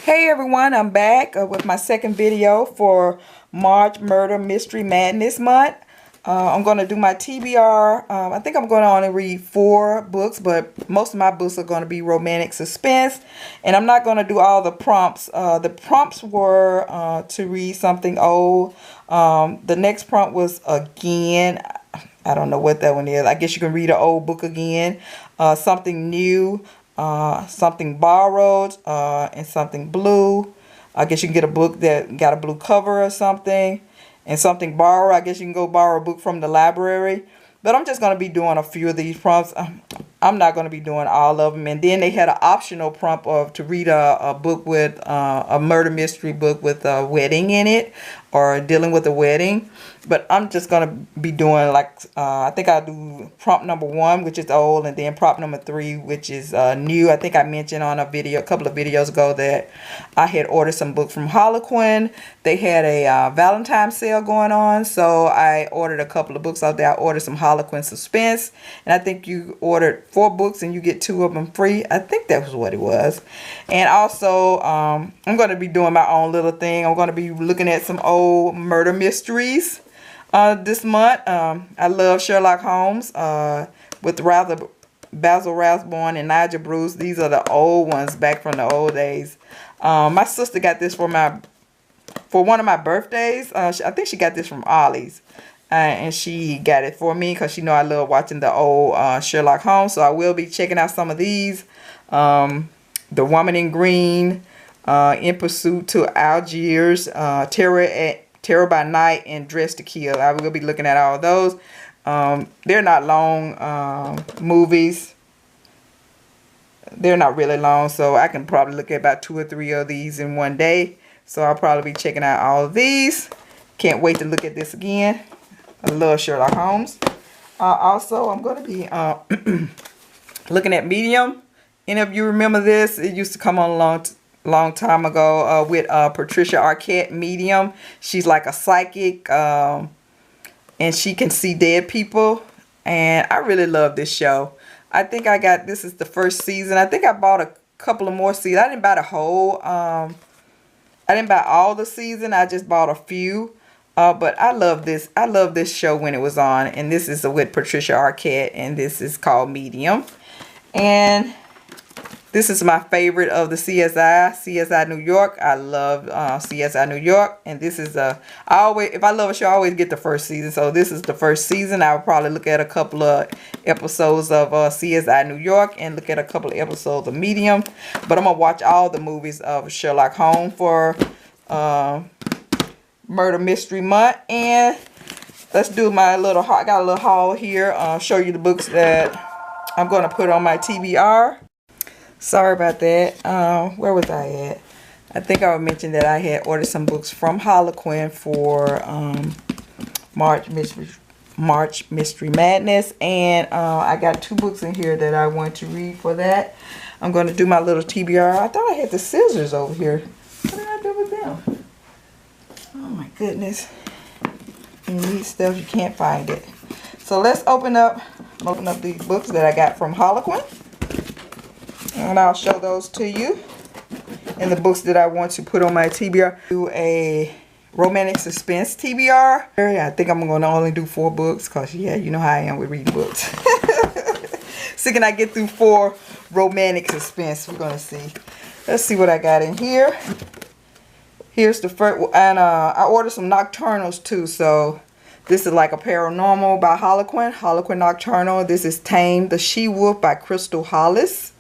Hey everyone, I'm back with my second video for March Murder Mystery Madness month. I'm going to do my TBR. I think I'm going to only read 4 books, but most of my books are going to be romantic suspense. And I'm not going to do all the prompts. The prompts were to read something old. The next prompt was again. I don't know what that one is. I guess you can read an old book again. Something new. Something borrowed, and something blue. I guess you can get a book that got a blue cover or something. And something borrowed. I guess you can go borrow a book from the library. But I'm just going to be doing a few of these prompts. I'm not going to be doing all of them. And then they had an optional prompt of to read a book with a murder mystery book with a wedding in it, or dealing with a wedding. But I'm just going to be doing like, I think I'll do prompt number 1, which is old, and then prompt number 3, which is new. I think I mentioned on a couple of videos ago that I had ordered some books from Harlequin. They had a Valentine's sale going on, so I ordered a couple of books out there. I ordered some Harlequin Suspense, and I think you ordered 4 books and you get 2 of them free. I think that was what it was. And also, I'm going to be doing my own little thing. I'm going to be looking at some old murder mysteries this month. I love Sherlock Holmes with Basil Rathbone and Nigel Bruce. These are the old ones back from the old days. My sister got this for one of my birthdays. I think she got this from Ollie's. And she got it for me because she know I love watching the old Sherlock Holmes. So I will be checking out some of these. The Woman in Green, In Pursuit to Algiers, Terror by Night, and Dress to Kill. I will be looking at all of those. They're not long movies. They're not really long, so I can probably look at about 2 or 3 of these in one day. So I'll probably be checking out all of these. Can't wait to look at this again. I love Sherlock Holmes. Also, I'm going to be looking at Medium. Any of you remember this? It used to come on a long time ago with Patricia Arquette. Medium. She's like a psychic, and she can see dead people. And I really love this show. I think this is the first season. I think I bought a couple of more seasons. I didn't buy the whole. I didn't buy all the season. I just bought a few. But I love this. I love this show when it was on. And this is with Patricia Arquette. And this is called Medium. And this is my favorite of the CSI New York. I love CSI New York. And this is if I love a show, I always get the first season. So this is the first season. I will probably look at a couple of episodes of CSI New York and look at a couple of episodes of Medium. But I'm going to watch all the movies of Sherlock Holmes for Murder Mystery Month. And let's do my little haul. I got a little haul here. Show you the books that I'm going to put on my TBR. Sorry about that. Where was I at? I think I mentioned that I had ordered some books from Harlequin for March Mystery Madness. And I got 2 books in here that I want to read for that. I'm going to do my little TBR. I thought I had the scissors over here. What did I do with them? Oh my goodness. You need stuff, you can't find it. So let's open up these books that I got from Harlequin. And I'll show those to you. And the books that I want to put on my TBR. Do a romantic suspense TBR. I think I'm going to only do 4 books. Because, yeah, you know how I am with reading books. So can I get through 4 romantic suspense? We're going to see. Let's see what I got in here. Here's the first. And I ordered some Nocturnals too. So this is like a paranormal by Harlequin. Harlequin Nocturnal. This is Tame the She-Wolf by Crystal Hollis.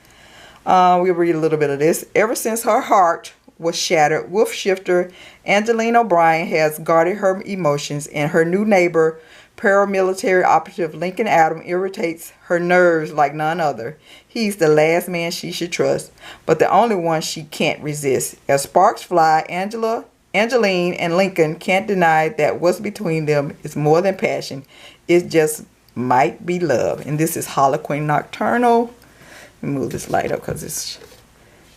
We'll read a little bit of this. Ever since her heart was shattered, wolf shifter Angeline O'Brien has guarded her emotions, and her new neighbor, paramilitary operative Lincoln Adam, irritates her nerves like none other. He's the last man she should trust, but the only one she can't resist. As sparks fly, Angeline and Lincoln can't deny that what's between them is more than passion. It just might be love. And this is Harlequin Nocturnal. Let me move this light up because it's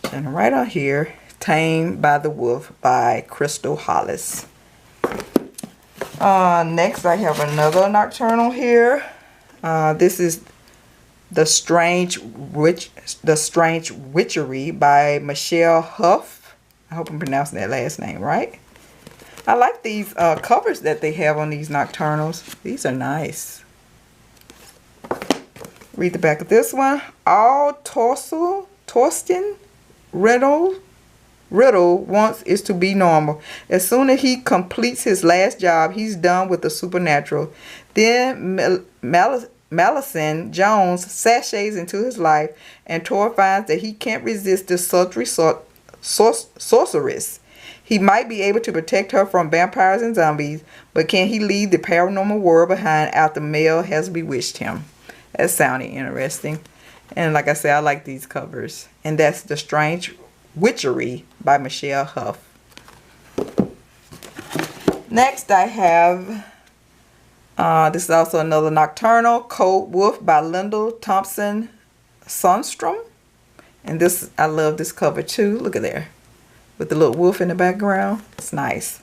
shining right on here. Tamed by the Wolf by Crystal Hollis. Next, I have another Nocturnal here. This is The Strange Witchery by Michele Hauf. I hope I'm pronouncing that last name right. I like these covers that they have on these Nocturnals. These are nice. Read the back of this one. All Torsten Riddle wants is to be normal. As soon as he completes his last job, he's done with the supernatural. Then Millicent Jones sashays into his life, and Tor finds that he can't resist this sultry sorceress. He might be able to protect her from vampires and zombies, but can he leave the paranormal world behind after Mel has bewitched him? That's sounding interesting. And like I said, I like these covers. And that's The Strange Witchery by Michele Hauf. Next I have, this is also another Nocturnal, Code Wolf by Linda Thomas-Sundstrom. And this, I love this cover too. Look at there. With the little wolf in the background. It's nice.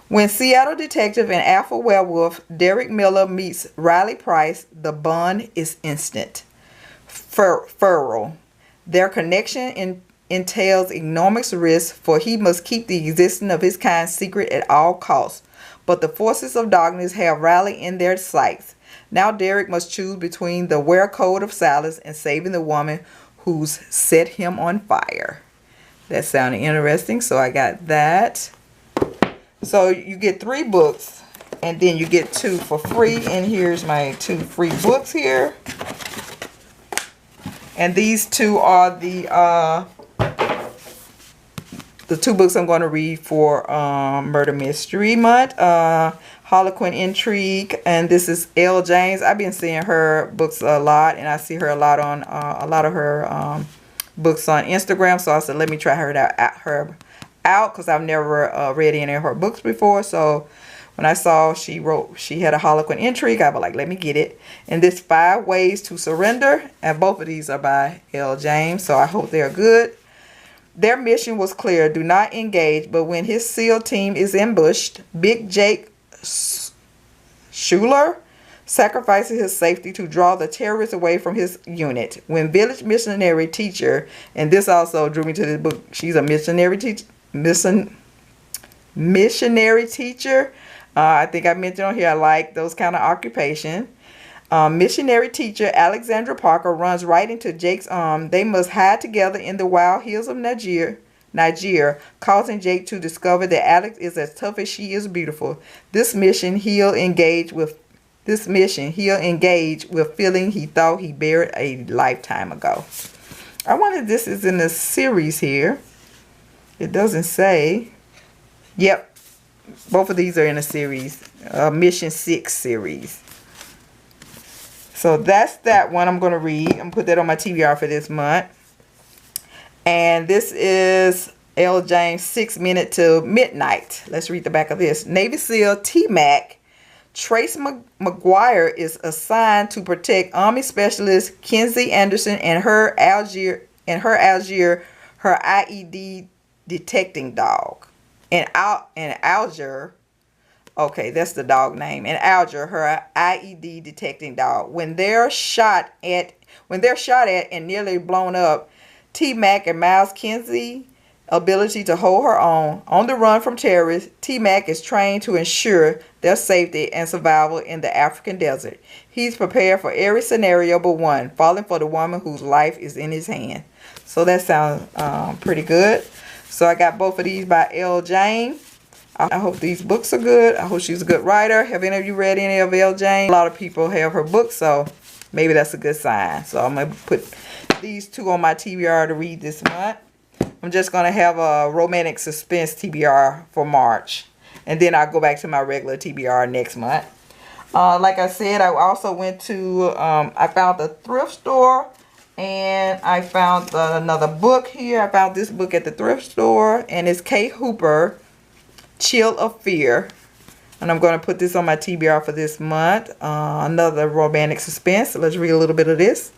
When Seattle detective and alpha werewolf Derek Miller meets Riley Price, the bond is instant. Feral. Their connection entails enormous risk, for he must keep the existence of his kind secret at all costs. But the forces of darkness have Riley in their sights. Now Derek must choose between the wear code of silence and saving the woman who's set him on fire. That sounded interesting, so I got that. So you get 3 books, and then you get 2 for free. And here's my 2 free books here. And these 2 are the 2 books I'm going to read for Murder Mystery Month. Harlequin, Intrigue, and this is Elle James. I've been seeing her books a lot, and I see her a lot on a lot of her books on Instagram. So I said, let me try her out because I've never read any of her books before. So when I saw she had a Harlequin Intrigue, I was like, let me get it. And this 5 Ways to Surrender, and both of these are by Elle James, so I hope they're good. Their mission was clear: do not engage. But when his SEAL team is ambushed, Big Jake Schuler sacrifices his safety to draw the terrorists away from his unit. When village missionary teacher, and this also drew me to this book, she's a missionary teacher. I think I mentioned on here, I like those kind of occupation. Missionary teacher Alexandra Parker runs right into Jake's arm. They must hide together in the wild hills of Niger, causing Jake to discover that Alex is as tough as she is beautiful. This mission he'll engage with feeling he thought he buried a lifetime ago. I wonder if this is in the series here. It doesn't say. Yep, both of these are in a series, Mission 6 series. So that's that one I'm going to read. I'm going to put that on my TBR for this month. And this is Elle James, 6 Minutes to Midnight. Let's read the back of this. Navy SEAL T-Mac Trace McGuire is assigned to protect Army Specialist Kenzie Anderson and her IED detecting dog. In Algiers, okay, that's the dog name. In Algiers, her IED detecting dog. When they're shot at and nearly blown up, T-Mac admires Kenzie's ability to hold her own. On the run from terrorists, T-Mac is trained to ensure their safety and survival in the African desert. He's prepared for every scenario but one, falling for the woman whose life is in his hand. So that sounds pretty good. So I got both of these by Elle James. I hope these books are good. I hope she's a good writer. Have any of you read any of Elle James? A lot of people have her books, so maybe that's a good sign. So I'm going to put these 2 on my TBR to read this month. I'm just going to have a romantic suspense TBR for March. And then I'll go back to my regular TBR next month. Like I said, I also went to, I found the thrift store. And I found another book here. I found this book at the thrift store. And it's Kate Hooper, Chill of Fear. And I'm going to put this on my TBR for this month. Another romantic suspense. Let's read a little bit of this.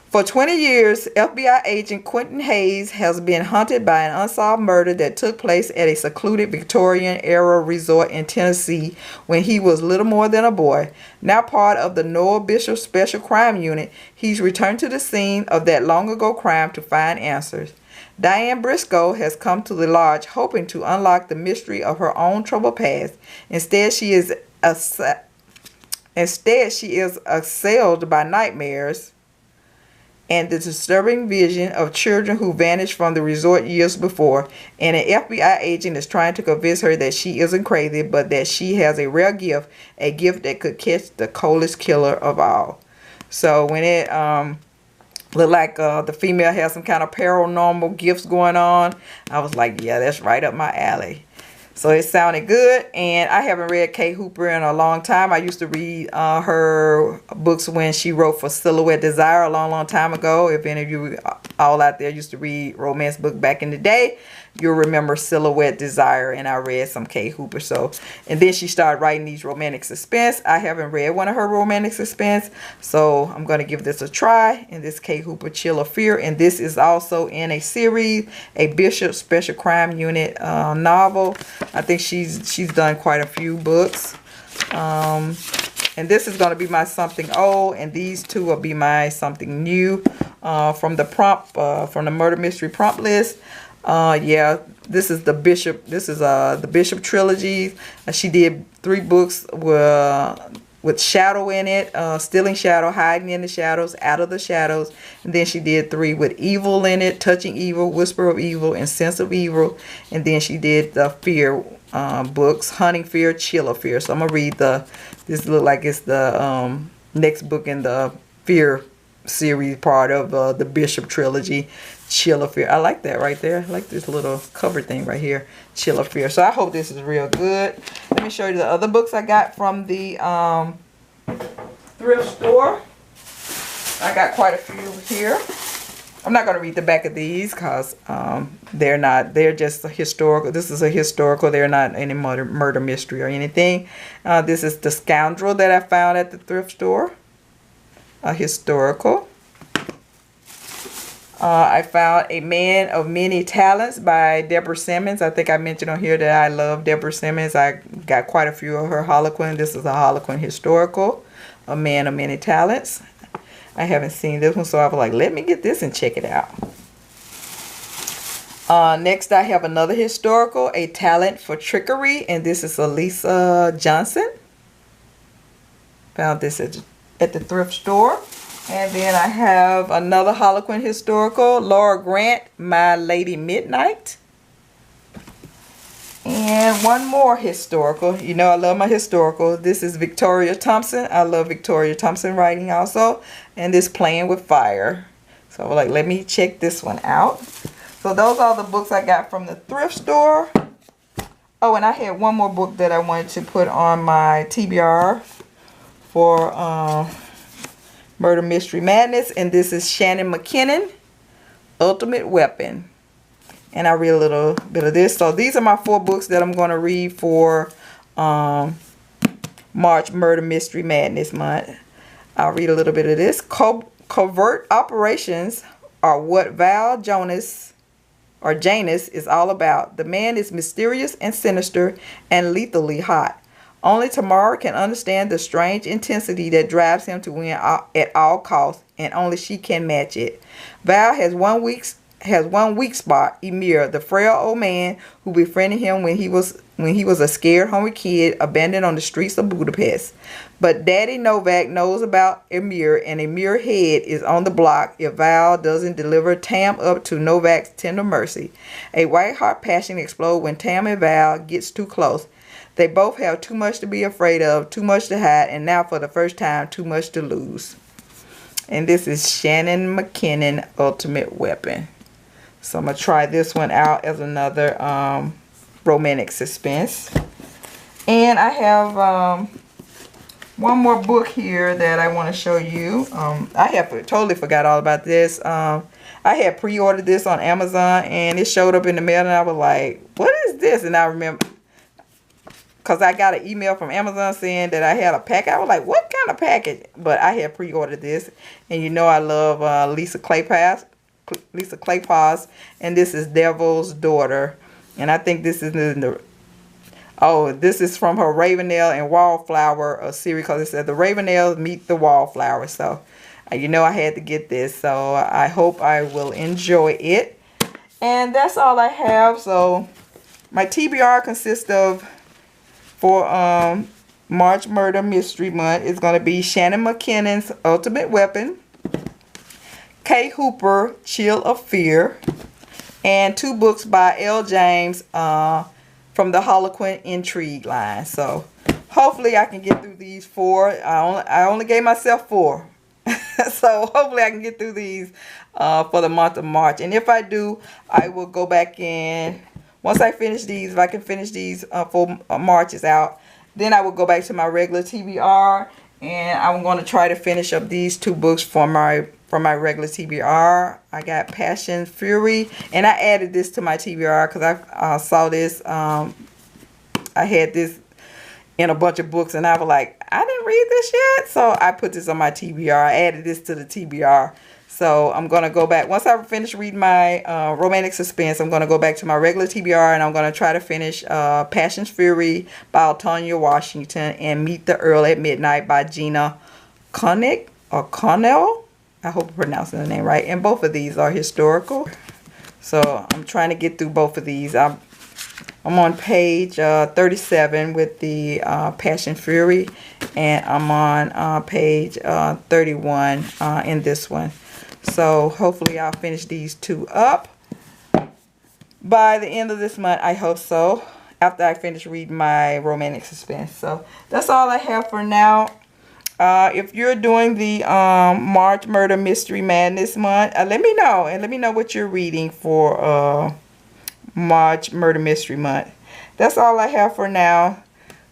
For 20 years, FBI agent Quentin Hayes has been haunted by an unsolved murder that took place at a secluded Victorian-era resort in Tennessee when he was little more than a boy. Now part of the Noah Bishop Special Crime Unit, he's returned to the scene of that long-ago crime to find answers. Diane Briscoe has come to the lodge hoping to unlock the mystery of her own troubled past. Instead, she is assailed by nightmares and the disturbing vision of children who vanished from the resort years before, and an FBI agent is trying to convince her that she isn't crazy, but that she has a rare gift, a gift that could catch the coldest killer of all. So when it looked like the female has some kind of paranormal gifts going on, I was like, yeah, that's right up my alley. So it sounded good, and I haven't read Kay Hooper in a long time. I used to read her books when she wrote for Silhouette Desire a long time ago. If any of you all out there used to read romance book back in the day, you'll remember Silhouette Desire, and I read some Kay Hooper. So, and then she started writing these romantic suspense. I haven't read one of her romantic suspense, so I'm going to give this a try. And this Kay Hooper Chill of Fear, and this is also in a series, a Bishop Special Crime Unit novel. I think she's done quite a few books. And this is going to be my something old, and these two will be my something new from the prompt, from the murder mystery prompt list. Yeah, this is the Bishop. This is the Bishop trilogy. She did 3 books with shadow in it, Stealing Shadow, Hiding in the Shadows, Out of the Shadows. And then she did 3 with evil in it, Touching Evil, Whisper of Evil, and Sense of Evil. And then she did the Fear books, Hunting Fear, Chill of Fear. So I'm gonna read this look like it's the next book in the Fear series, part of the Bishop trilogy, Chill of Fear. I like that right there. I like this little cover thing right here, Chill of Fear. So I hope this is real good. Let me show you the other books I got from the thrift store. I got quite a few here. I'm not going to read the back of these because they're just a historical. This is a historical. They're not any murder mystery or anything. This is The Scoundrel that I found at the thrift store. A historical. I found A Man of Many Talents by Deborah Simmons. I think I mentioned on here that I love Deborah Simmons. I got quite a few of her Harlequin. This is a Harlequin historical. A Man of Many Talents. I haven't seen this one, so I was like, let me get this and check it out. Next, I have another historical, A Talent for Trickery, and this is Elisa Johnson. Found this at the thrift store. And then I have another Harlequin historical, Laura Grant, My Lady Midnight. And one more historical. You know I love my historical. This is Victoria Thompson. I love Victoria Thompson writing also. And this Playing with Fire. So like, let me check this one out. So those are the books I got from the thrift store. Oh, and I had one more book that I wanted to put on my TBR for Murder Mystery Madness. And this is Shannon McKenna, Ultimate Weapon. And I read a little bit of this. So these are my 4 books that I'm going to read for March Murder Mystery Madness month. I'll read a little bit of this. Covert operations are what Val Janus is all about. The man is mysterious and sinister and lethally hot. Only Tamara can understand the strange intensity that drives him to win at all costs, and only she can match it. Val has one weak spot, Emir, the frail old man who befriended him when he was a scared, hungry kid abandoned on the streets of Budapest. But Daddy Novak knows about Emir, and Emir head is on the block if Val doesn't deliver Tam up to Novak's tender mercy. A white-hot passion explodes when Tam and Val gets too close. They both have too much to be afraid of, too much to hide, and now for the first time, too much to lose. And this is Shannon McKenna, Ultimate Weapon. So I'm going to try this one out as another romantic suspense. And I have one more book here that I want to show you. I have totally forgot all about this. I had pre-ordered this on Amazon and it showed up in the mail and I was like, what is this? And I remember, because I got an email from Amazon saying that I had a package. I was like, what kind of package? But I had pre-ordered this. And you know I love Lisa Claypass, and this is Devil's Daughter. And I think this is this is from her Ravenel and Wallflower series, because it said the Ravenels meet the Wallflower. So you know I had to get this. So I hope I will enjoy it. And that's all I have. So my TBR consists of, for March Murder Mystery Month, is going to be Shannon McKennan's Ultimate Weapon, Kay Hooper, Chill of Fear, and 2 books by Elle James from the Harlequin Intrigue line. So hopefully I can get through these 4. I only gave myself 4. So hopefully I can get through these for the month of March. And if I do, I will go back in. Once I finish these, if I can finish these for March is out, then I will go back to my regular TBR. And I'm going to try to finish up these 2 books for my regular TBR. I got Passion Fury, and I added this to my TBR because I saw this. I had this in a bunch of books, and I was like, I didn't read this yet, so I put this on my TBR. I added this to the TBR. So I'm going to go back. Once I finish reading my romantic suspense, I'm going to go back to my regular TBR, and I'm going to try to finish Passion's Fury by Altonia Washington and Meet the Earl at Midnight by Gina Koenig or Connell. I hope I'm pronouncing the name right. And both of these are historical. So I'm trying to get through both of these. I'm on page 37 with the Passion Fury, and I'm on page 31 in this one. So hopefully I'll finish these 2 up by the end of this month. I hope so, after I finish reading my romantic suspense. So that's all I have for now. If you're doing the March Murder Mystery Madness month, let me know, and let me know what you're reading for March Murder Mystery Month. That's all I have for now.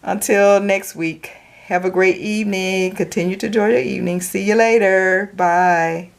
Until next week, have a great evening. Continue to enjoy your evening. See you later. Bye.